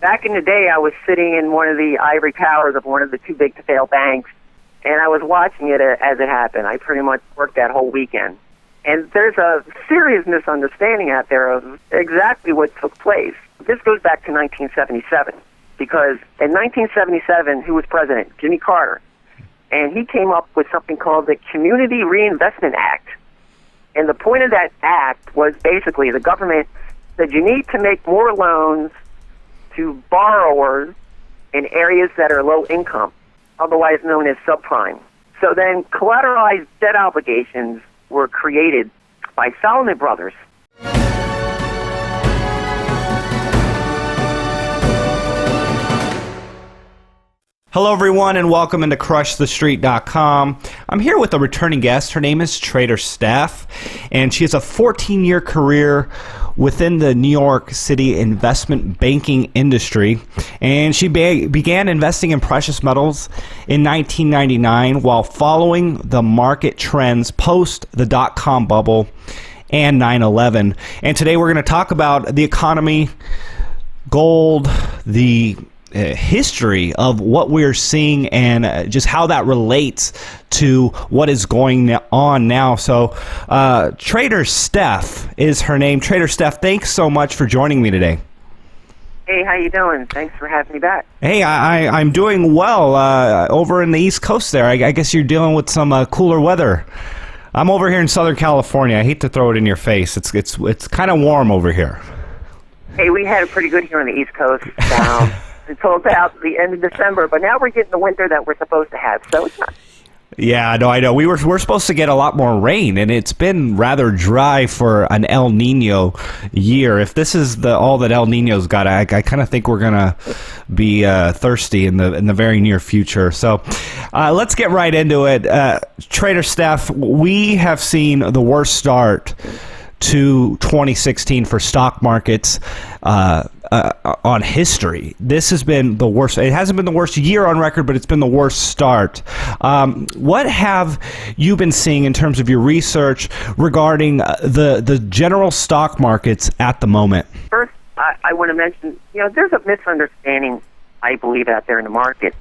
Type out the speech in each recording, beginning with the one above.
Back in the day, I was sitting in one of the ivory towers of one of the too big to fail banks, and I was watching it as it happened. I pretty much worked that whole weekend. And there's a serious misunderstanding out there of exactly what took place. This goes back to 1977, because in 1977, who was president? Jimmy Carter. And he came up with something called the Community Reinvestment Act. And the point of that act was basically the government said you need to make more loans to borrowers in areas that are low income, otherwise known as subprime. So then collateralized debt obligations were created by Salomon Brothers. Hello, everyone, and welcome into CrushTheStreet.com. I'm here with a returning guest. Her name is TraderStef, and she has a 14-year career within the New York City investment banking industry. And she began investing in precious metals in 1999 while following the market trends post the dot-com bubble and 9/11. And today we're going to talk about the economy, gold, the history of what we're seeing, and just how that relates to what is going on now. So TraderStef is her name. TraderStef, thanks so much for joining me today. Hey, how you doing? Thanks for having me back. Hey, I'm doing well over in the East Coast there. I guess you're dealing with some cooler weather. I'm over here in Southern California. I hate to throw it in your face. It's kind of warm over here. Hey, we had it pretty good here on the East Coast until about the end of December, but now we're getting the winter that we're supposed to have, so it's not. Yeah, I know. We're supposed to get a lot more rain, and it's been rather dry for an El Nino year. If this is all that El Nino's got, I kind of think we're gonna be thirsty in the very near future. So let's get right into it. TraderStef, we have seen the worst start to 2016 for stock markets on history. This has been the worst. It hasn't been the worst year on record, but it's been the worst start. What have you been seeing in terms of your research regarding the general stock markets at the moment? First, I want to mention, there's a misunderstanding, I believe, out there in the market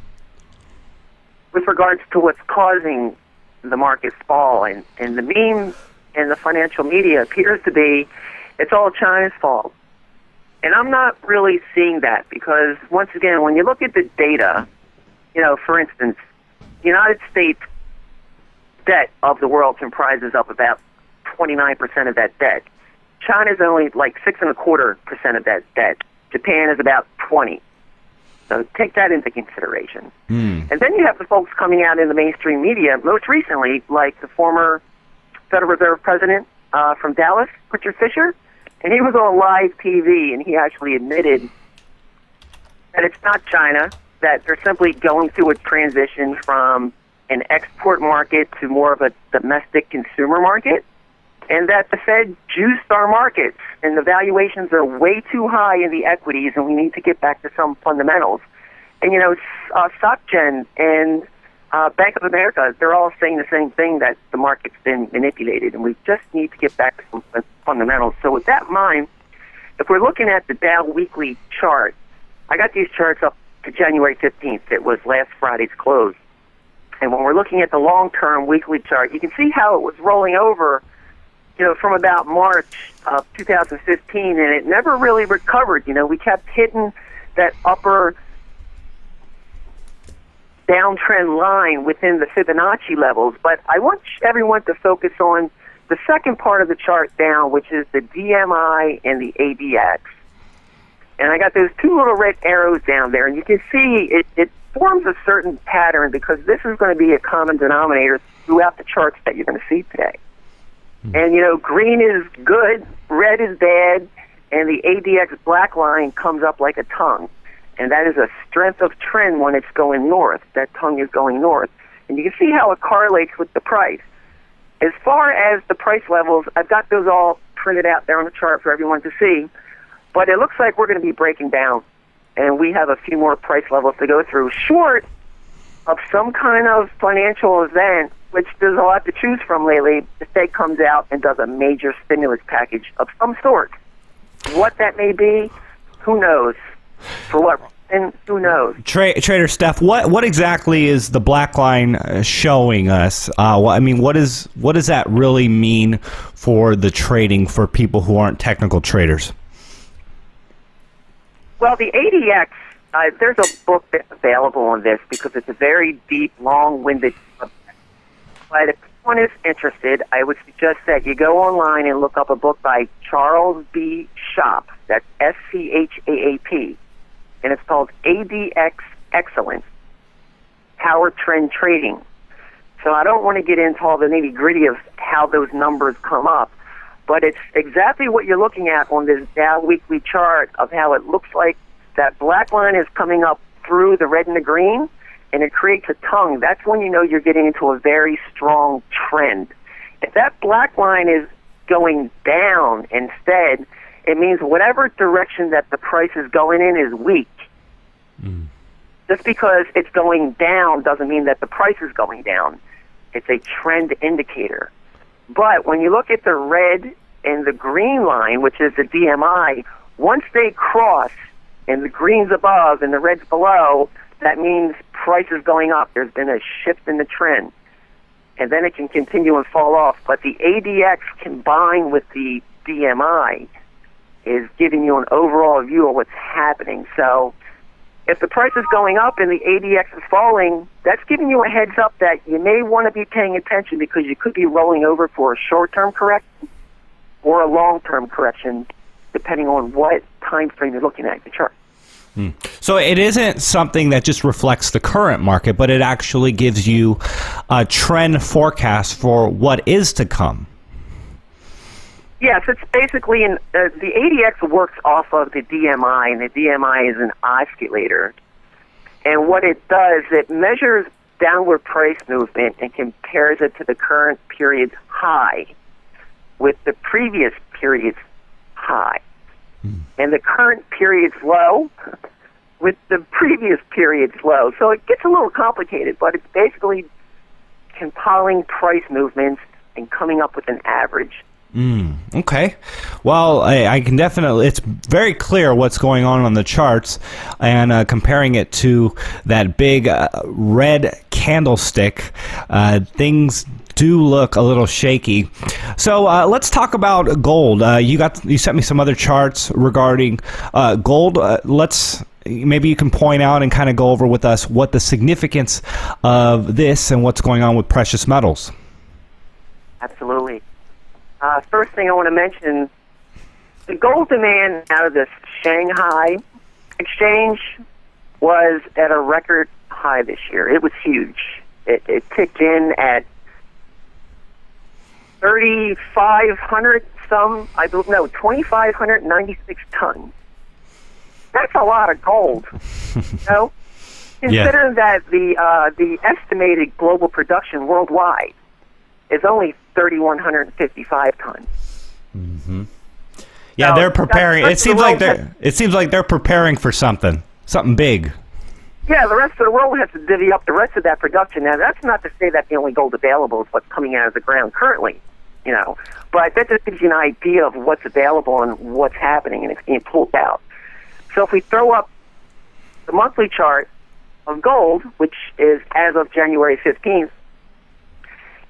with regards to what's causing the market's fall, and the meme and the financial media appears to be it's all China's fault. And I'm not really seeing that, because once again, when you look at the data, for instance, the United States debt of the world comprises of about 29% of that debt. China's only like 6.25% of that debt. Japan is about 20%. So take that into consideration. And then you have the folks coming out in the mainstream media, most recently, like the former Federal Reserve President from Dallas, Richard Fisher, and he was on live TV, and he actually admitted that it's not China, that they're simply going through a transition from an export market to more of a domestic consumer market, and that the Fed juiced our markets, and the valuations are way too high in the equities, and we need to get back to some fundamentals. And, SocGen and Bank of America, they're all saying the same thing, that the market's been manipulated, and we just need to get back to some fundamentals. So with that in mind, if we're looking at the Dow weekly chart, I got these charts up to January 15th. It was last Friday's close. And when we're looking at the long-term weekly chart, you can see how it was rolling over, from about March of 2015, and it never really recovered. We kept hitting that upper downtrend line within the Fibonacci levels, but I want everyone to focus on the second part of the chart down, which is the DMI and the ADX. And I got those two little red arrows down there, and you can see it forms a certain pattern, because this is going to be a common denominator throughout the charts that you're going to see today. And, green is good, red is bad, and the ADX black line comes up like a tongue. And that is a strength of trend when it's going north. That tongue is going north. And you can see how it correlates with the price. As far as the price levels, I've got those all printed out there on the chart for everyone to see. But it looks like we're going to be breaking down. And we have a few more price levels to go through, short of some kind of financial event, which there's a lot to choose from lately. The Fed comes out and does a major stimulus package of some sort. What that may be, who knows? For what? And who knows? TraderStef, what exactly is the black line showing us? What does that really mean for the trading for people who aren't technical traders? Well, the ADX, there's a book that's available on this because it's a very deep, long-winded book. But if one is interested, I would suggest that you go online and look up a book by Charles B. Schwab. That's SCHAAP. And it's called ADX Excellence, Power Trend Trading. So I don't want to get into all the nitty-gritty of how those numbers come up, but it's exactly what you're looking at on this Dow weekly chart of how it looks like that black line is coming up through the red and the green, and it creates a tongue. That's when you know you're getting into a very strong trend. If that black line is going down instead, it means whatever direction that the price is going in is weak. Just because it's going down doesn't mean that the price is going down. It's a trend indicator. But when you look at the red and the green line, which is the DMI, once they cross and the green's above and the red's below, that means price is going up. There's been a shift in the trend. And then it can continue and fall off. But the ADX combined with the DMI is giving you an overall view of what's happening. So if the price is going up and the ADX is falling, that's giving you a heads up that you may want to be paying attention because you could be rolling over for a short-term correction or a long-term correction, depending on what time frame you're looking at the chart. So it isn't something that just reflects the current market, but it actually gives you a trend forecast for what is to come. Yes, it's basically the ADX works off of the DMI, and the DMI is an oscillator. And what it does, it measures downward price movement and compares it to the current period's high with the previous period's high. And the current period's low with the previous period's low. So it gets a little complicated, but it's basically compiling price movements and coming up with an average. Okay. Well, I can definitely, it's very clear what's going on the charts, and comparing it to that big red candlestick, things do look a little shaky. So let's talk about gold. You sent me some other charts regarding gold. Maybe you can point out and kind of go over with us what the significance of this and what's going on with precious metals. Absolutely. First thing I want to mention, the gold demand out of this Shanghai exchange was at a record high this year. It was huge. It ticked in at 3,500 2,596 tons. That's a lot of gold. Considering that the estimated global production worldwide is only 3,155 tons. Yeah, they're preparing. It seems like they're preparing for something big. Yeah, the rest of the world has to divvy up the rest of that production. Now, that's not to say that the only gold available is what's coming out of the ground currently, but that just gives you an idea of what's available and what's happening, and it's being pulled out. So if we throw up the monthly chart of gold, which is as of January 15th,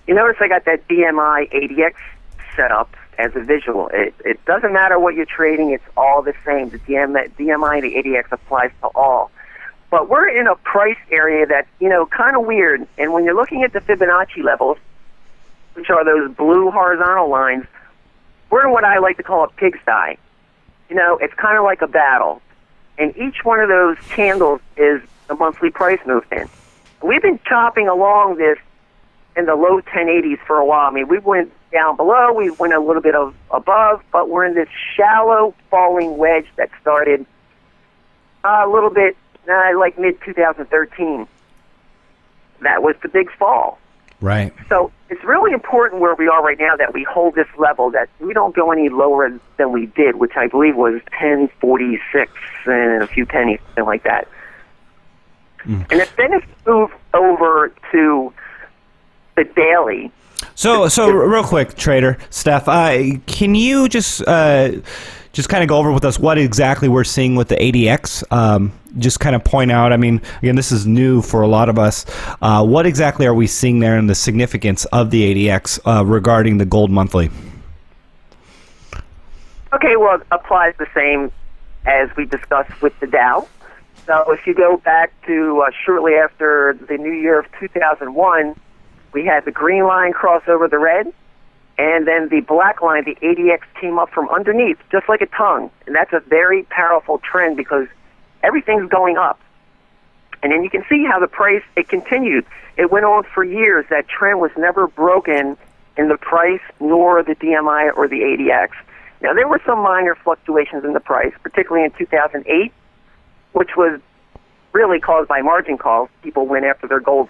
you notice I got that DMI ADX set up as a visual. It doesn't matter what you're trading, it's all the same. The DMI and the ADX applies to all. But we're in a price area that's, kind of weird. And when you're looking at the Fibonacci levels, which are those blue horizontal lines, we're in what I like to call a pigsty. It's kind of like a battle. And each one of those candles is a monthly price movement. We've been chopping along this in the low 1080s for a while. I mean, we went down below, we went a little bit above, but we're in this shallow falling wedge that started a little bit like mid-2013. That was the big fall. Right. So it's really important where we are right now that we hold this level, that we don't go any lower than we did, which I believe was 1046 and a few pennies, something like that. And then it's moved over to the daily. So real quick, TraderStef, can you just just kind of go over with us what exactly we're seeing with the ADX. Just kind of point out, I mean, again, this is new for a lot of us. What exactly are we seeing there and the significance of the ADX regarding the gold monthly? Okay, well, it applies the same as we discussed with the Dow. So if you go back to shortly after the new year of 2001, we had the green line cross over the red, and then the black line, the ADX, came up from underneath, just like a tongue. And that's a very powerful trend because everything's going up. And then you can see how the price, it continued. It went on for years. That trend was never broken in the price, nor the DMI or the ADX. Now, there were some minor fluctuations in the price, particularly in 2008, which was really caused by margin calls. People went after their gold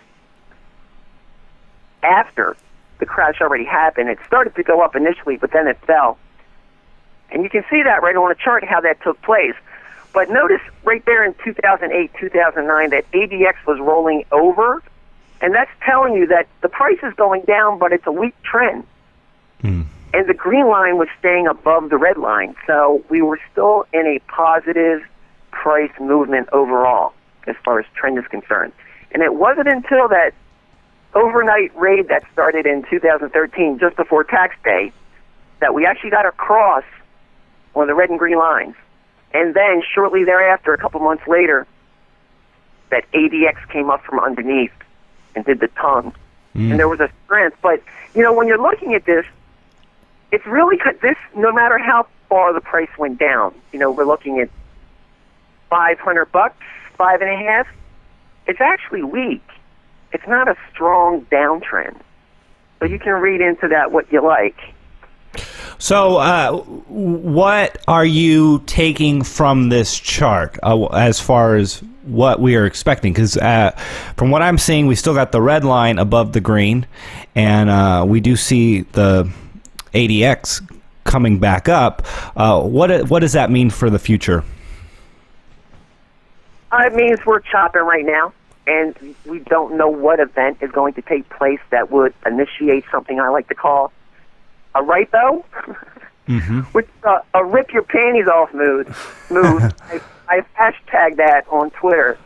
after the crash already happened. It started to go up initially, but then it fell. And you can see that right on the chart, how that took place. But notice right there in 2008, 2009, that ADX was rolling over, and that's telling you that the price is going down, but it's a weak trend. And the green line was staying above the red line. So we were still in a positive price movement overall as far as trend is concerned. And it wasn't until that overnight raid that started in 2013, just before tax day, that we actually got a cross on the red and green lines. And then shortly thereafter, a couple months later, that ADX came up from underneath and did the tongue. And there was a strength. But, you know, when you're looking at this, it's really this, no matter how far the price went down, you know, we're looking at $500, $5.50. It's actually weak. It's not a strong downtrend. So you can read into that what you like. So what are you taking from this chart as far as what we are expecting? Because from what I'm seeing, we still got the red line above the green, and we do see the ADX coming back up. What does that mean for the future? It means we're chopping right now, and we don't know what event is going to take place that would initiate something I like to call a ripo, which a rip your panties off move. I hashtag that on Twitter.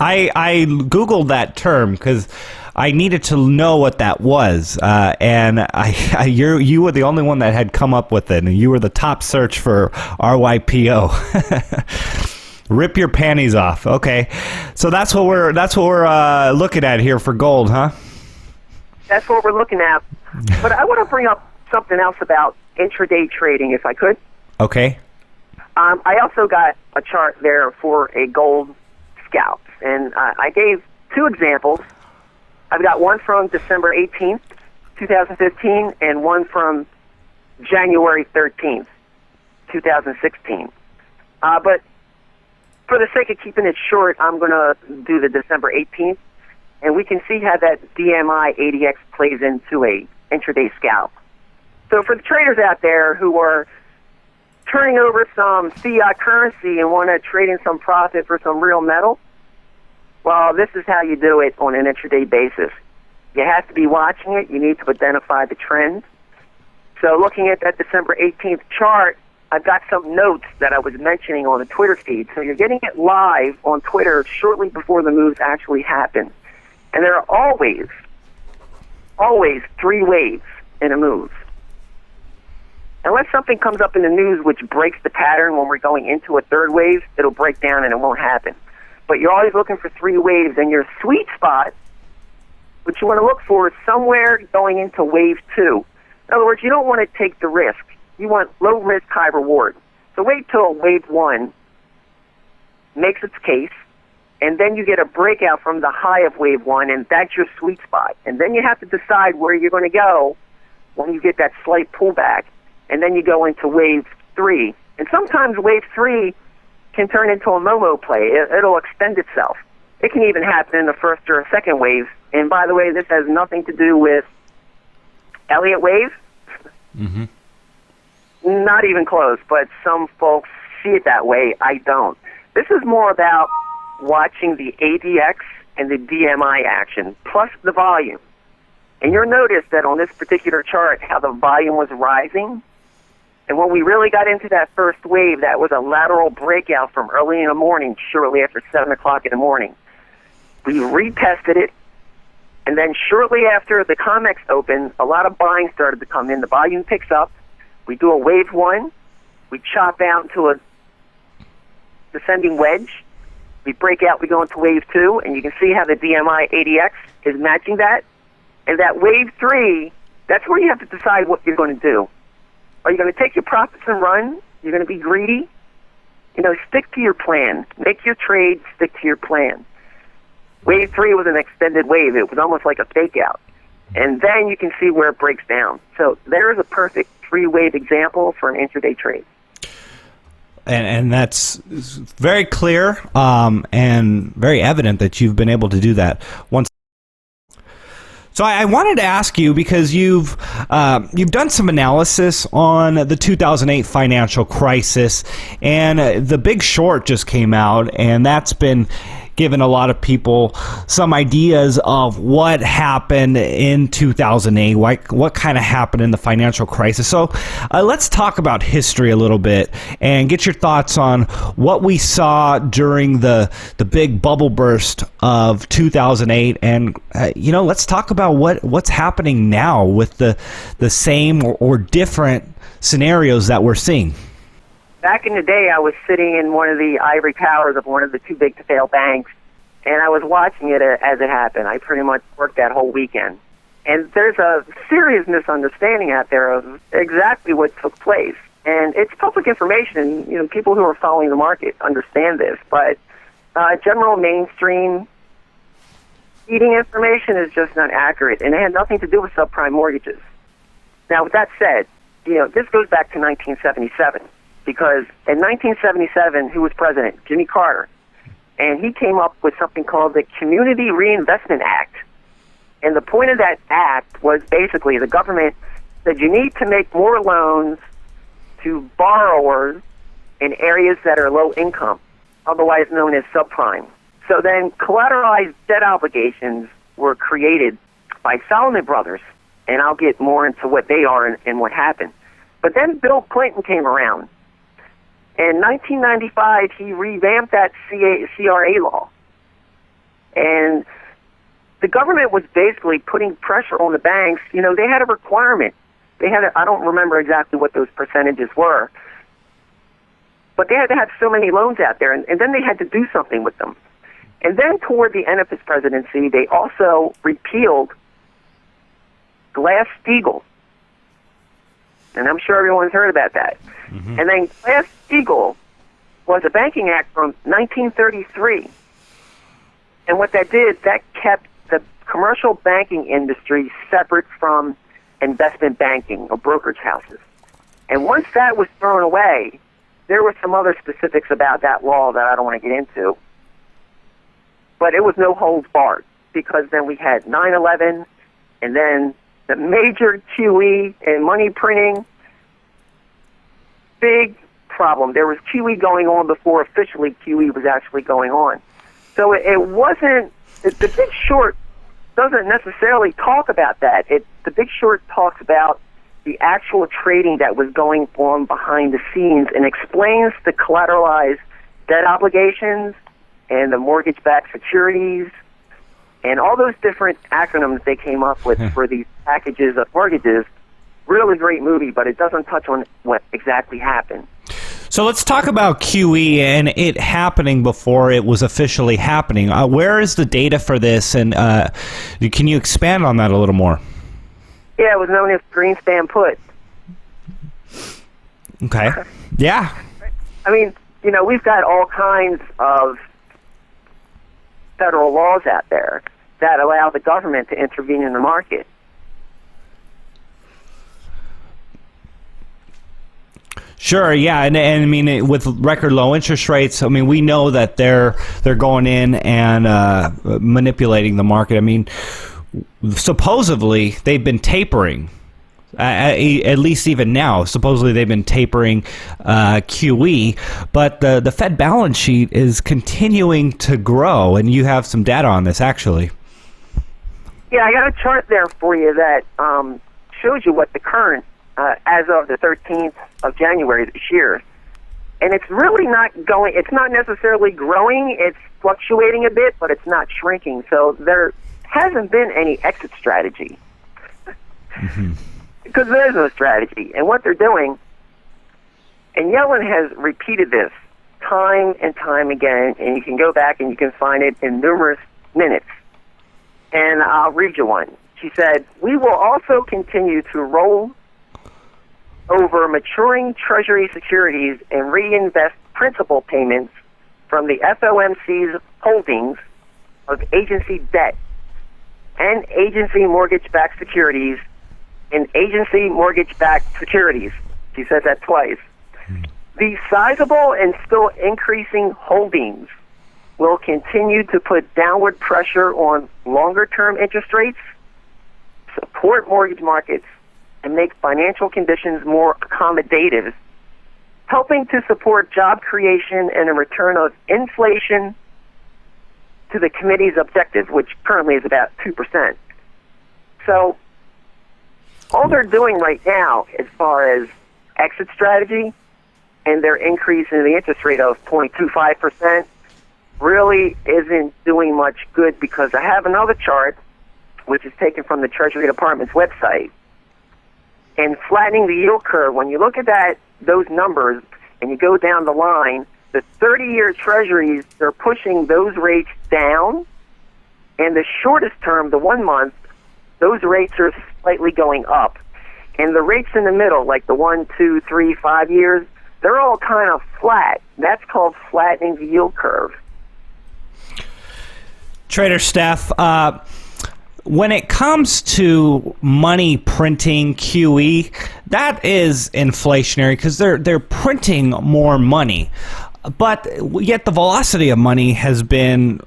I Googled that term because I needed to know what that was, and you were the only one that had come up with it, and you were the top search for RYPO. Rip your panties off. Okay, so that's what we're looking at here for gold, huh? That's what we're looking at. But I want to bring up something else about intraday trading, if I could. Okay. I also got a chart there for a gold scalp, and I gave two examples. I've got one from December 18th, 2015, and one from January 13th, 2016. But for the sake of keeping it short, I'm going to do the December 18th, and we can see how that DMI ADX plays into a intraday scalp. So for the traders out there who are turning over some fiat currency and want to trade in some profit for some real metal, well, this is how you do it on an intraday basis. You have to be watching it. You need to identify the trends. So looking at that December 18th chart, I've got some notes that I was mentioning on the Twitter feed. So you're getting it live on Twitter shortly before the moves actually happen. And there are always three waves in a move. Unless something comes up in the news which breaks the pattern when we're going into a third wave, it'll break down and it won't happen. But you're always looking for three waves, and your sweet spot, what you want to look for, is somewhere going into wave two. In other words, you don't want to take the risk. You want low risk, high reward. So wait till wave one makes its case, and then you get a breakout from the high of wave one, and that's your sweet spot. And then you have to decide where you're going to go when you get that slight pullback, and then you go into wave three. And sometimes wave three can turn into a Momo play. It'll extend itself. It can even happen in the first or second wave. And by the way, this has nothing to do with Elliott wave. Not even close, but some folks see it that way. I don't. This is more about watching the ADX and the DMI action, plus the volume. And you'll notice that on this particular chart, how the volume was rising. And when we really got into that first wave, that was a lateral breakout from early in the morning, shortly after 7 o'clock in the morning. We retested it, and then shortly after the COMEX opened, a lot of buying started to come in. The volume picks up. We do a wave one. We chop out to a descending wedge. We break out, we go into wave two, and you can see how the DMI ADX is matching that. And that wave three, that's where you have to decide what you're going to do. Are you going to take your profits and run? You're going to be greedy? Stick to your plan. Make your trade, stick to your plan. Wave three was an extended wave. It was almost like a fake out. And then you can see where it breaks down. So there is a perfect three-wave example for an intraday trade. And that's very clear and very evident that you've been able to do that. So I wanted to ask you, because you've done some analysis on the 2008 financial crisis, and The Big Short just came out, and that's been given a lot of people some ideas of what happened in 2008, what kind of happened in the financial crisis. So let's talk about history a little bit and get your thoughts on what we saw during the big bubble burst of 2008, and let's talk about what's happening now with the same or different scenarios that we're seeing. Back in the day, I was sitting in one of the ivory towers of one of the too big to fail banks, and I was watching it as it happened. I pretty much worked that whole weekend. And there's a serious misunderstanding out there of exactly what took place. And it's public information. People who are following the market understand this. But general mainstream feeding information is just not accurate, and it had nothing to do with subprime mortgages. Now, with that said, this goes back to 1977. Because in 1977, who was president? Jimmy Carter. And he came up with something called the Community Reinvestment Act. And the point of that act was basically the government said you need to make more loans to borrowers in areas that are low income, otherwise known as subprime. So then collateralized debt obligations were created by Salomon Brothers, and I'll get more into what they are and what happened. But then Bill Clinton came around. In 1995, he revamped that CRA law. And the government was basically putting pressure on the banks. They had a requirement. I don't remember exactly what those percentages were, but they had to have so many loans out there, and then they had to do something with them. And then toward the end of his presidency, they also repealed Glass-Steagall. And I'm sure everyone's heard about that. Mm-hmm. And then Glass-Steagall was a banking act from 1933. And what that did, that kept the commercial banking industry separate from investment banking or brokerage houses. And once that was thrown away, there were some other specifics about that law that I don't want to get into. But it was no holds barred, because then we had 9/11, and then the major QE and money printing. Big problem. There was QE going on before officially QE was actually going on. So it wasn't, the Big Short doesn't necessarily talk about that. The Big Short talks about the actual trading that was going on behind the scenes and explains the collateralized debt obligations and the mortgage-backed securities and all those different acronyms they came up with for these packages of mortgages. Really great movie, but it doesn't touch on what exactly happened. So let's talk about QE and it happening before it was officially happening. Where is the data for this, and can you expand on that a little more? Yeah, it was known as Greenspan put. Okay. Yeah. I mean, we've got all kinds of federal laws out there that allow the government to intervene in the market. Sure, yeah, and I mean, with record low interest rates, I mean, we know that they're going in and manipulating the market. I mean, supposedly they've been tapering, at least even now. Supposedly they've been tapering QE, but the Fed balance sheet is continuing to grow, and you have some data on this, actually. Yeah, I got a chart there for you that shows you what the current as of the 13th of January this year. And it's really it's not necessarily growing, it's fluctuating a bit, but it's not shrinking. So there hasn't been any exit strategy. Because there is no strategy. And what they're doing, and Yellen has repeated this time and time again, and you can go back and you can find it in numerous minutes. And I'll read you one. She said, "We will also continue to roll over maturing Treasury securities and reinvest principal payments from the FOMC's holdings of agency debt and agency mortgage-backed securities and agency mortgage-backed securities." She said that twice. "These sizable and still increasing holdings will continue to put downward pressure on longer-term interest rates, support mortgage markets, and make financial conditions more accommodative, helping to support job creation and a return of inflation to the committee's objective, which currently is about 2%. So all they're doing right now as far as exit strategy and their increase in the interest rate of 0.25% really isn't doing much good, because I have another chart which is taken from the Treasury Department's website. And flattening the yield curve, when you look at those numbers and you go down the line, the 30-year Treasuries, they're pushing those rates down, and the shortest term, the 1 month, those rates are slightly going up. And the rates in the middle, like the 1, 2, 3, 5 years, they're all kind of flat. That's called flattening the yield curve. TraderStef, when it comes to money printing, QE, that is inflationary because they're printing more money. But yet the velocity of money has been,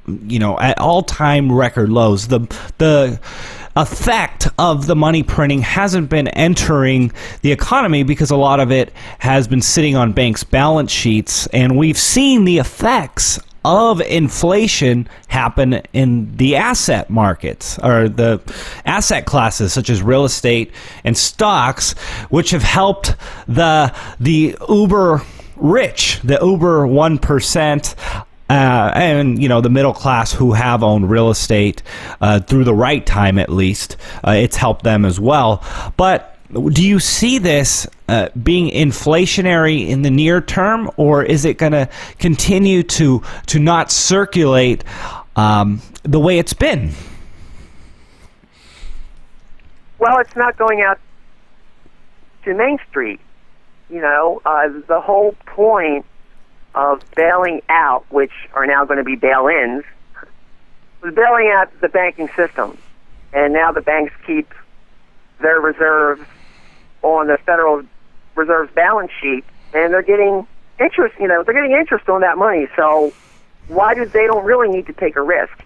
at all-time record lows. The effect of the money printing hasn't been entering the economy because a lot of it has been sitting on banks' balance sheets, and we've seen the effects of inflation happen in the asset markets, or the asset classes such as real estate and stocks, which have helped the uber rich, the uber 1%, and the middle class who have owned real estate through the right time, at least. It's helped them as well. But do you see this being inflationary in the near term, or is it going to continue to not circulate the way it's been? Well, it's not going out to Main Street. The whole point of bailing out, which are now going to be bail-ins, was bailing out the banking system. And now the banks keep their reserves on the Federal Reserve's balance sheet, and they're getting interest. They're getting interest on that money. So why do they don't really need to take a risk?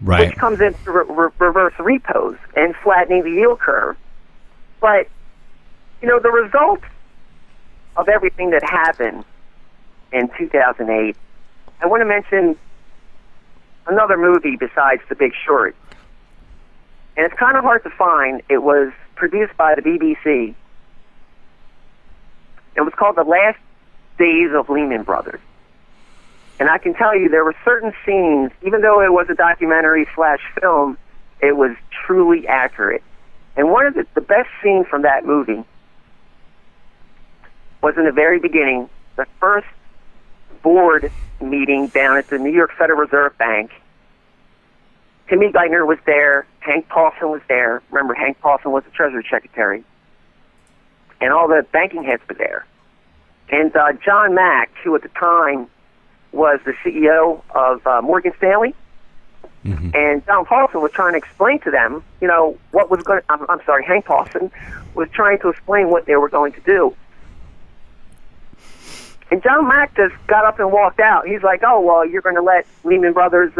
Right. Which comes into reverse repos and flattening the yield curve. But the result of everything that happened in 2008, I want to mention another movie besides The Big Short. And it's kind of hard to find. It was produced by the BBC. It was called The Last Days of Lehman Brothers. And I can tell you there were certain scenes, even though it was a documentary/film, it was truly accurate. And one of the best scenes from that movie was in the very beginning, the first board meeting down at the New York Federal Reserve Bank. Timmy Geithner was there. Hank Paulson was there. Remember, Hank Paulson was the Treasury Secretary. And all the banking heads were there. And John Mack, who at the time was the CEO of Morgan Stanley, and John Paulson was trying to explain to them, what was going to... Hank Paulson was trying to explain what they were going to do. And John Mack just got up and walked out. He's like, oh, well, you're going to let Lehman Brothers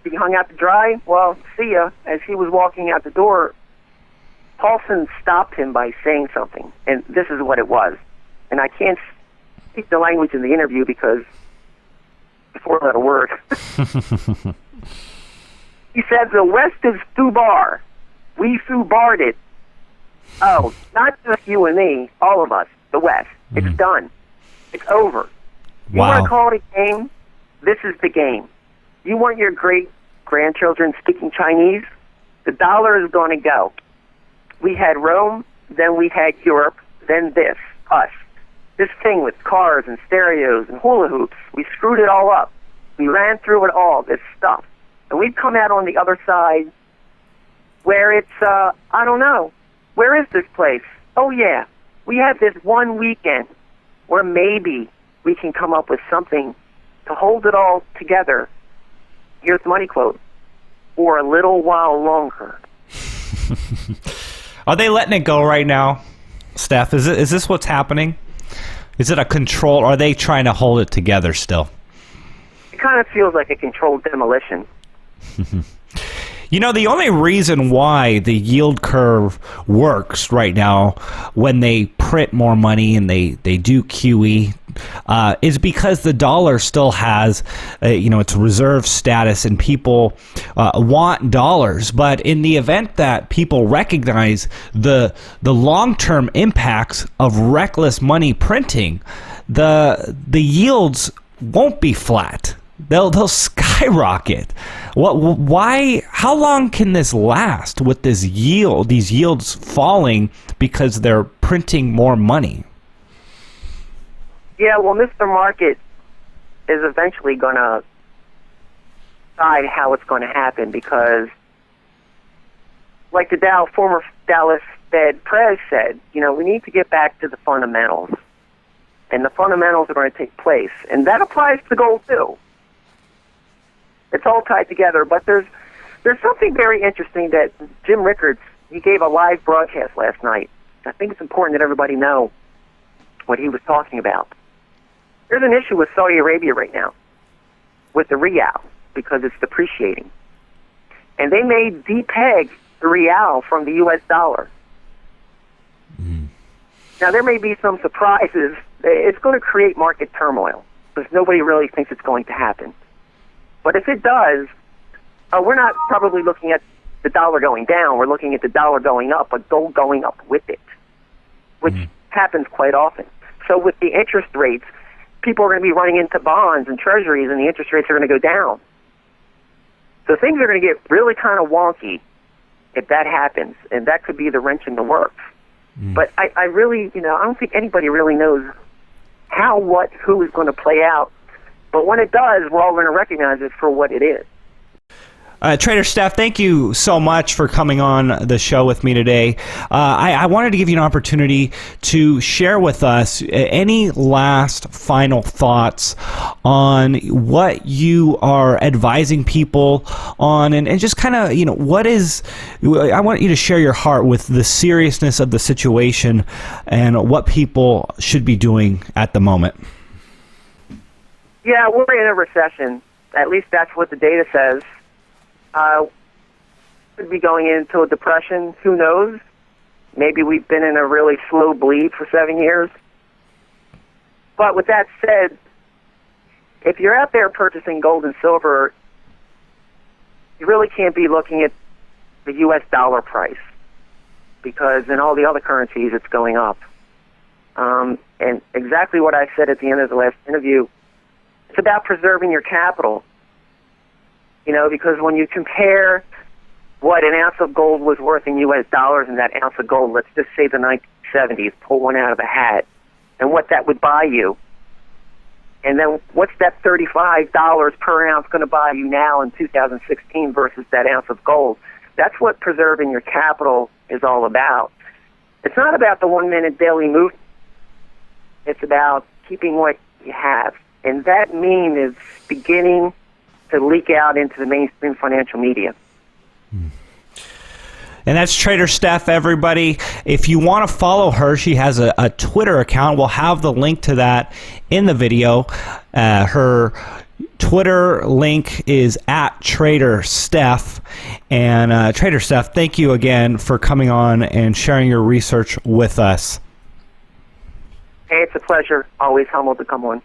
be hung out to dry? Well, see ya. As he was walking out the door, Paulson stopped him by saying something. And this is what it was. And I can't speak the language in the interview because the four-letter word. He said, the West is through bar. We through barred it. Oh, not just you and me, all of us, the West. It's done. It's over. You want to call it a game? This is the game. You want your great-grandchildren speaking Chinese? The dollar is going to go. We had Rome, then we had Europe, then this, us. This thing with cars and stereos and hula hoops, we screwed it all up. We ran through it all, this stuff. And we've come out on the other side where it's, I don't know, where is this place? Oh, yeah, we have this one weekend where maybe we can come up with something to hold it all together. Here's the money quote, for a little while longer. Are they letting it go right now, Steph? Is this what's happening? Is it a control? Are they trying to hold it together still? It kind of feels like a controlled demolition. You know, the only reason why the yield curve works right now when they print more money and they do QE is because the dollar still has, its reserve status, and people want dollars. But in the event that people recognize the long-term impacts of reckless money printing, the yields won't be flat. They'll skyrocket. Why? How long can this last with these yields falling because they're printing more money? Yeah, well, Mr. Market is eventually going to decide how it's going to happen because, like the former Dallas Fed Prez said, we need to get back to the fundamentals, and the fundamentals are going to take place, and that applies to gold too. It's all tied together, but there's something very interesting that Jim Rickards, he gave a live broadcast last night. I think it's important that everybody know what he was talking about. There's an issue with Saudi Arabia right now, with the rial, because it's depreciating. And they may depeg the rial from the U.S. dollar. Now, there may be some surprises. It's going to create market turmoil, because nobody really thinks it's going to happen. But if it does, we're not probably looking at the dollar going down. We're looking at the dollar going up, but gold going up with it, which happens quite often. So with the interest rates, people are going to be running into bonds and treasuries, and the interest rates are going to go down. So things are going to get really kind of wonky if that happens, and that could be the wrench in the works. But I really, I don't think anybody really knows how, what, who is going to play out. But when it does, we're all going to recognize it for what it is. TraderStef, thank you so much for coming on the show with me today. I wanted to give you an opportunity to share with us any last final thoughts on what you are advising people on, and just kind of, what is, I want you to share your heart with the seriousness of the situation and what people should be doing at the moment. Yeah, we're in a recession. At least that's what the data says. Could be going into a depression. Who knows? Maybe we've been in a really slow bleed for 7 years. But with that said, if you're out there purchasing gold and silver, you really can't be looking at the U.S. dollar price, because in all the other currencies it's going up. And exactly what I said at the end of the last interview, it's about preserving your capital. Because when you compare what an ounce of gold was worth in U.S. dollars and that ounce of gold, let's just say the 1970s, pull one out of a hat, and what that would buy you, and then what's that $35 per ounce going to buy you now in 2016 versus that ounce of gold? That's what preserving your capital is all about. It's not about the 1 minute daily movement. It's about keeping what you have. And that meme is beginning to leak out into the mainstream financial media. And that's TraderStef, everybody. If you want to follow her, she has a Twitter account. We'll have the link to that in the video. Her Twitter link is at TraderStef. And TraderStef, thank you again for coming on and sharing your research with us. Hey, it's a pleasure. Always humbled to come on.